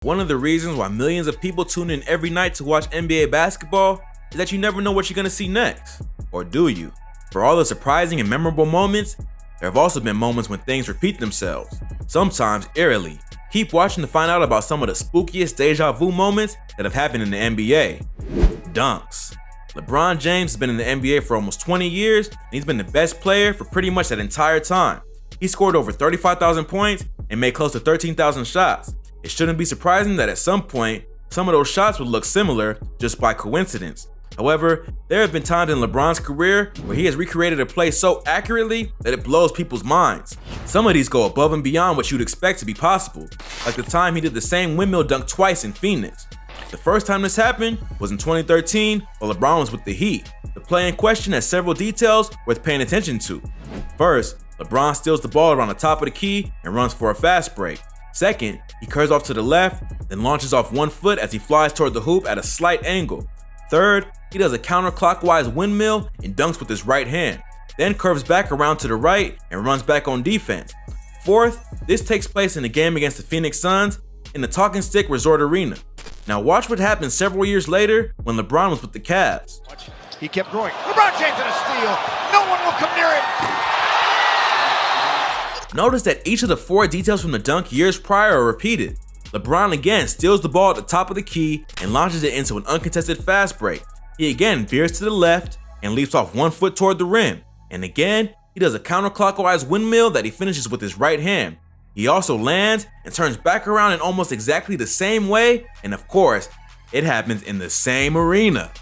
One of the reasons why millions of people tune in every night to watch NBA basketball is that you never know what you're gonna see next. Or do you? For all the surprising and memorable moments, there have also been moments when things repeat themselves, sometimes eerily. Keep watching to find out about some of the spookiest deja vu moments that have happened in the NBA. Dunks. LeBron James has been in the NBA for almost 20 years, and he's been the best player for pretty much that entire time. He scored over 35,000 points and made close to 13,000 shots. It shouldn't be surprising that at some point, some of those shots would look similar just by coincidence. However, there have been times in LeBron's career where he has recreated a play so accurately that it blows people's minds. Some of these go above and beyond what you'd expect to be possible, like the time he did the same windmill dunk twice in Phoenix. The first time this happened was in 2013 while LeBron was with the Heat. The play in question has several details worth paying attention to. First, LeBron steals the ball around the top of the key and runs for a fast break. Second, he curves off to the left, then launches off one foot as he flies toward the hoop at a slight angle. Third, he does a counterclockwise windmill and dunks with his right hand, then curves back around to the right and runs back on defense. Fourth, this takes place in a game against the Phoenix Suns in the Talking Stick Resort Arena. Now watch what happened several years later when LeBron was with the Cavs. He kept going. LeBron James in a steal. No one will come near it. Notice that each of the four details from the dunk years prior are repeated. LeBron again steals the ball at the top of the key and launches it into an uncontested fast break. He again veers to the left and leaps off one foot toward the rim. And again, he does a counterclockwise windmill that he finishes with his right hand. He also lands and turns back around in almost exactly the same way, and of course, it happens in the same arena.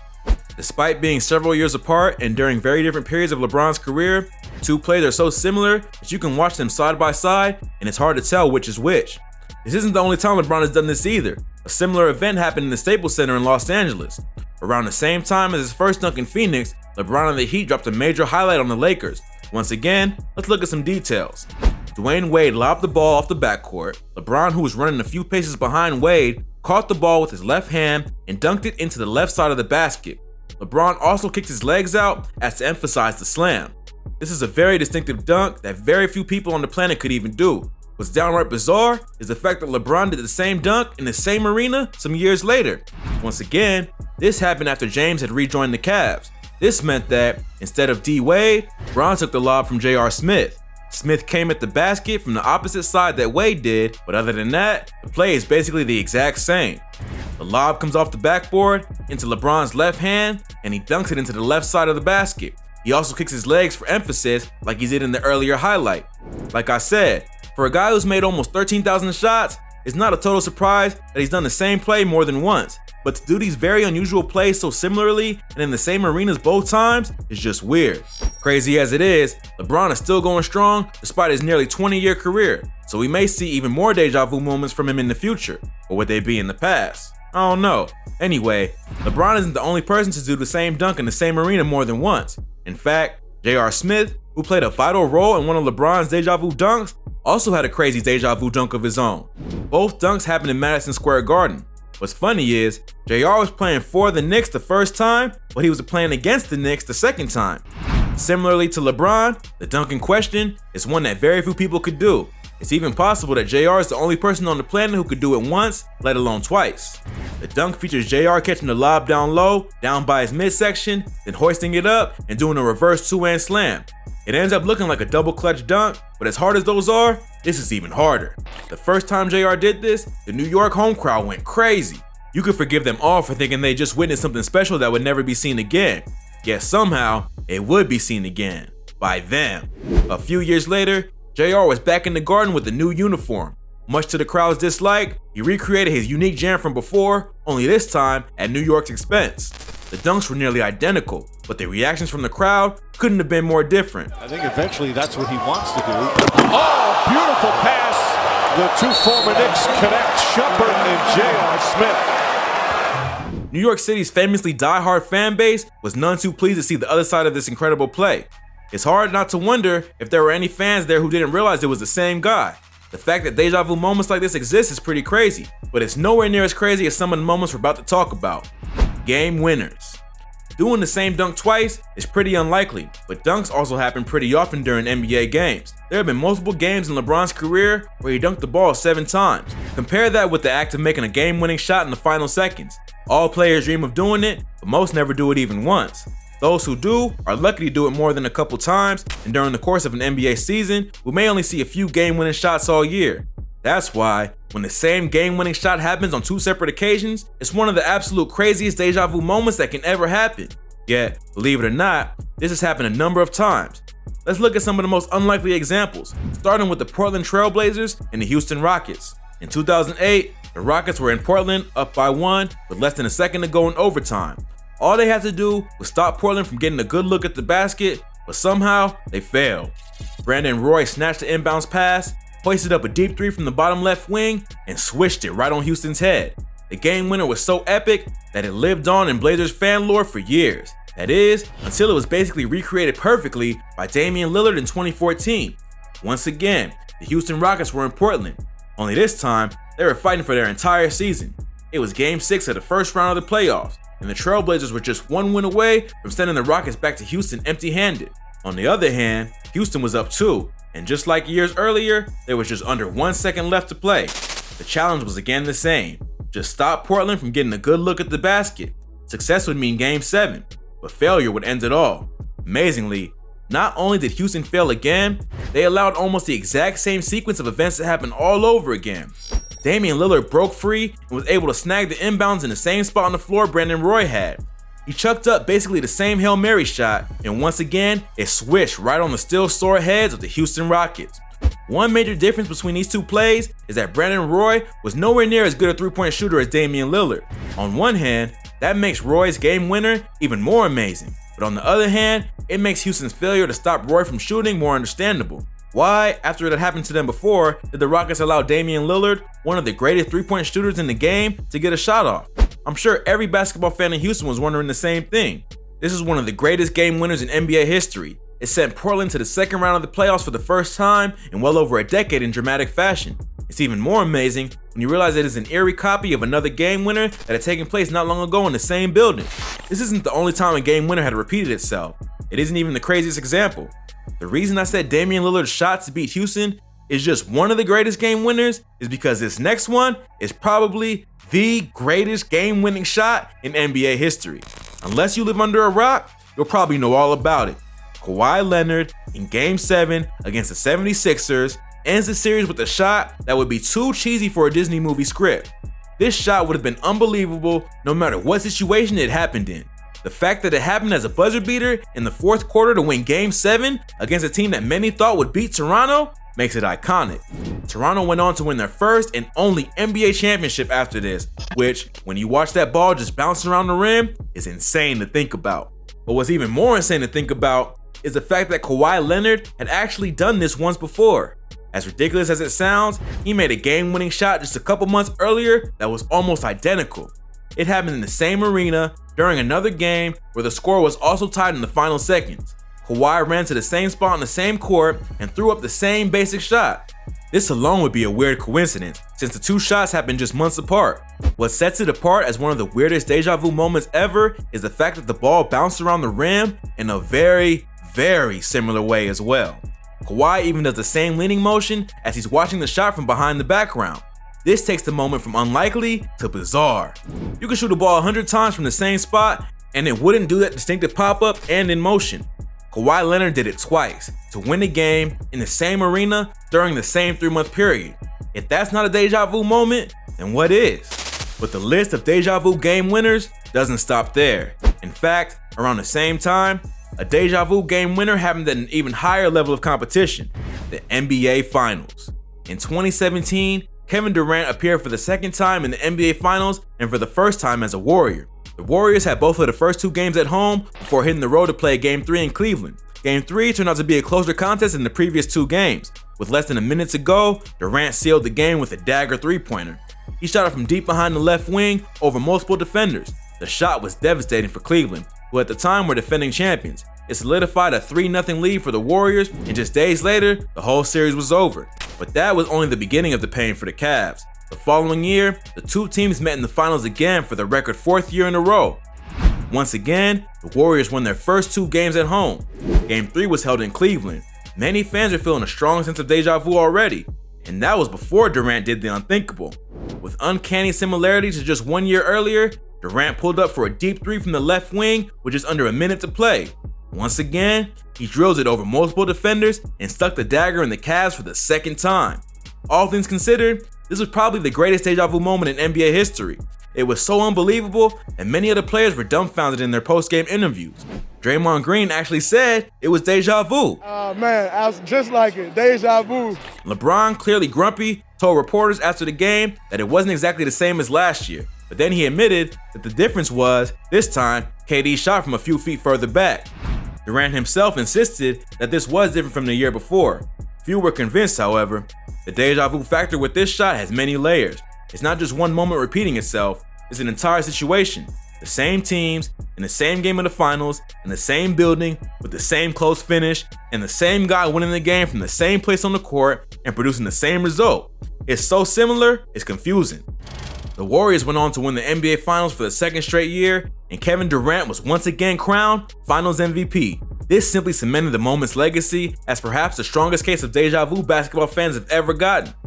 Despite being several years apart and during very different periods of LeBron's career, the two plays are so similar that you can watch them side by side and it's hard to tell which is which. This isn't the only time LeBron has done this either. A similar event happened in the Staples Center in Los Angeles. Around the same time as his first dunk in Phoenix, LeBron and the Heat dropped a major highlight on the Lakers. Once again, let's look at some details. Dwayne Wade lobbed the ball off the backcourt. LeBron, who was running a few paces behind Wade, caught the ball with his left hand and dunked it into the left side of the basket. LeBron also kicked his legs out as to emphasize the slam. This is a very distinctive dunk that very few people on the planet could even do. What's downright bizarre is the fact that LeBron did the same dunk in the same arena some years later. Once again, this happened after James had rejoined the Cavs. This meant that, instead of D Wade, LeBron took the lob from J.R. Smith. Smith came at the basket from the opposite side that Wade did, but other than that, the play is basically the exact same. The lob comes off the backboard into LeBron's left hand, and he dunks it into the left side of the basket. He also kicks his legs for emphasis like he did in the earlier highlight. Like I said, for a guy who's made almost 13,000 shots, it's not a total surprise that he's done the same play more than once. But to do these very unusual plays so similarly and in the same arenas both times is just weird. Crazy as it is, LeBron is still going strong despite his nearly 20-year career, so we may see even more deja vu moments from him in the future, or would they be in the past? I don't know. Anyway, LeBron isn't the only person to do the same dunk in the same arena more than once. In fact, J.R. Smith, who played a vital role in one of LeBron's deja vu dunks, also had a crazy deja vu dunk of his own. Both dunks happened in Madison Square Garden. What's funny is, JR was playing for the Knicks the first time, but he was playing against the Knicks the second time. Similarly to LeBron, the dunk in question is one that very few people could do. It's even possible that JR is the only person on the planet who could do it once, let alone twice. The dunk features JR catching the lob down low, down by his midsection, then hoisting it up and doing a reverse two-hand slam. It ends up looking like a double clutch dunk, but as hard as those are, this is even harder. The first time JR did this, the New York home crowd went crazy. You could forgive them all for thinking they just witnessed something special that would never be seen again. Yet somehow, it would be seen again. By them. A few years later, JR was back in the Garden with a new uniform. Much to the crowd's dislike, he recreated his unique jam from before, only this time at New York's expense. The dunks were nearly identical, but the reactions from the crowd couldn't have been more different. I think eventually that's what he wants to do. Oh, beautiful pass. The two former Knicks connect, Shumpert and J.R. Smith. New York City's famously die-hard fan base was none too pleased to see the other side of this incredible play. It's hard not to wonder if there were any fans there who didn't realize it was the same guy. The fact that deja vu moments like this exist is pretty crazy, but it's nowhere near as crazy as some of the moments we're about to talk about. Game winners. Doing the same dunk twice is pretty unlikely, but dunks also happen pretty often during NBA games. There have been multiple games in LeBron's career where he dunked the ball 7 times. Compare that with the act of making a game-winning shot in the final seconds. All players dream of doing it, but most never do it even once. Those who do are lucky to do it more than a couple times, and during the course of an NBA season, we may only see a few game-winning shots all year. That's why, when the same game-winning shot happens on 2 separate occasions, it's one of the absolute craziest deja vu moments that can ever happen. Yet, believe it or not, this has happened a number of times. Let's look at some of the most unlikely examples, starting with the Portland Trail Blazers and the Houston Rockets. In 2008, the Rockets were in Portland up by 1 with less than a second to go in overtime. All they had to do was stop Portland from getting a good look at the basket, but somehow they failed. Brandon Roy snatched the inbounds pass, hoisted up a deep 3 from the bottom left wing, and swished it right on Houston's head. The game winner was so epic that it lived on in Blazers fan lore for years. That is, until it was basically recreated perfectly by Damian Lillard in 2014. Once again, the Houston Rockets were in Portland. Only this time, they were fighting for their entire season. It was Game 6 of the first round of the playoffs, and the Trailblazers were just 1 win away from sending the Rockets back to Houston empty-handed. On the other hand, Houston was up 2, and just like years earlier, there was just under 1 second left to play. The challenge was again the same. Just stop Portland from getting a good look at the basket. Success would mean Game 7, but failure would end it all. Amazingly, not only did Houston fail again, they allowed almost the exact same sequence of events to happen all over again. Damian Lillard broke free and was able to snag the inbounds in the same spot on the floor Brandon Roy had. He chucked up basically the same Hail Mary shot, and once again, it swished right on the still sore heads of the Houston Rockets. One major difference between these 2 plays is that Brandon Roy was nowhere near as good a 3-point shooter as Damian Lillard. On one hand, that makes Roy's game winner even more amazing, but on the other hand, it makes Houston's failure to stop Roy from shooting more understandable. Why, after it had happened to them before, did the Rockets allow Damian Lillard, one of the greatest 3-point shooters in the game, to get a shot off? I'm sure every basketball fan in Houston was wondering the same thing. This is one of the greatest game winners in NBA history. It sent Portland to the second round of the playoffs for the first time in well over a decade in dramatic fashion. It's even more amazing when you realize it is an eerie copy of another game winner that had taken place not long ago in the same building. This isn't the only time a game winner had repeated itself. It isn't even the craziest example. The reason I said Damian Lillard's shot to beat Houston is just one of the greatest game winners is because this next one is probably the greatest game-winning shot in NBA history. Unless you live under a rock, you'll probably know all about it. Kawhi Leonard in Game 7 against the 76ers ends the series with a shot that would be too cheesy for a Disney movie script. This shot would have been unbelievable no matter what situation it happened in. The fact that it happened as a buzzer beater in the 4th quarter to win Game 7 against a team that many thought would beat Toronto makes it iconic. Toronto went on to win their first and only NBA championship after this, which, when you watch that ball just bounce around the rim, is insane to think about. But what's even more insane to think about is the fact that Kawhi Leonard had actually done this once before. As ridiculous as it sounds, he made a game-winning shot just a couple months earlier that was almost identical. It happened in the same arena during another game where the score was also tied in the final seconds. Kawhi ran to the same spot on the same court and threw up the same basic shot. This alone would be a weird coincidence, since the 2 shots happened just months apart. What sets it apart as one of the weirdest deja vu moments ever is the fact that the ball bounced around the rim in a very similar way as well. Kawhi even does the same leaning motion as he's watching the shot from behind the background. This takes the moment from unlikely to bizarre. You can shoot a ball 100 times from the same spot and it wouldn't do that distinctive pop-up and in motion. Kawhi Leonard did it twice to win the game in the same arena during the same 3-month period. If that's not a deja vu moment, then what is? But the list of deja vu game winners doesn't stop there. In fact, around the same time, a deja vu game winner happened at an even higher level of competition, the NBA Finals. In 2017, Kevin Durant appeared for the second time in the NBA Finals and for the first time as a Warrior. The Warriors had both of the first 2 games at home before hitting the road to play Game 3 in Cleveland. Game 3 turned out to be a closer contest than the previous 2 games. With less than a minute to go, Durant sealed the game with a dagger 3-pointer. He shot it from deep behind the left wing over multiple defenders. The shot was devastating for Cleveland, who at the time were defending champions. It solidified a 3-0 lead for the Warriors, and just days later, the whole series was over. But that was only the beginning of the pain for the Cavs. The following year, the 2 teams met in the finals again for the record 4th year in a row. Once again, the Warriors won their first 2 games at home. Game 3 was held in Cleveland. Many fans are feeling a strong sense of deja vu already, and that was before Durant did the unthinkable. With uncanny similarities to just 1 year earlier, Durant pulled up for a deep 3 from the left wing with just under a minute to play. Once again, he drills it over multiple defenders and stuck the dagger in the Cavs for the second time. All things considered, this was probably the greatest deja vu moment in NBA history. It was so unbelievable, and many of the players were dumbfounded in their post-game interviews. Draymond Green actually said it was deja vu. Man, I was just like it, deja vu. LeBron, clearly grumpy, told reporters after the game that it wasn't exactly the same as last year, but then he admitted that the difference was, this time, KD shot from a few feet further back. Durant himself insisted that this was different from the year before. Few were convinced, however. The deja vu factor with this shot has many layers. It's not just one moment repeating itself, it's an entire situation. The same teams, in the same game of the finals, in the same building, with the same close finish, and the same guy winning the game from the same place on the court and producing the same result. It's so similar, it's confusing. The Warriors went on to win the NBA Finals for the second straight year, and Kevin Durant was once again crowned Finals MVP. This simply cemented the moment's legacy as perhaps the strongest case of deja vu basketball fans have ever gotten.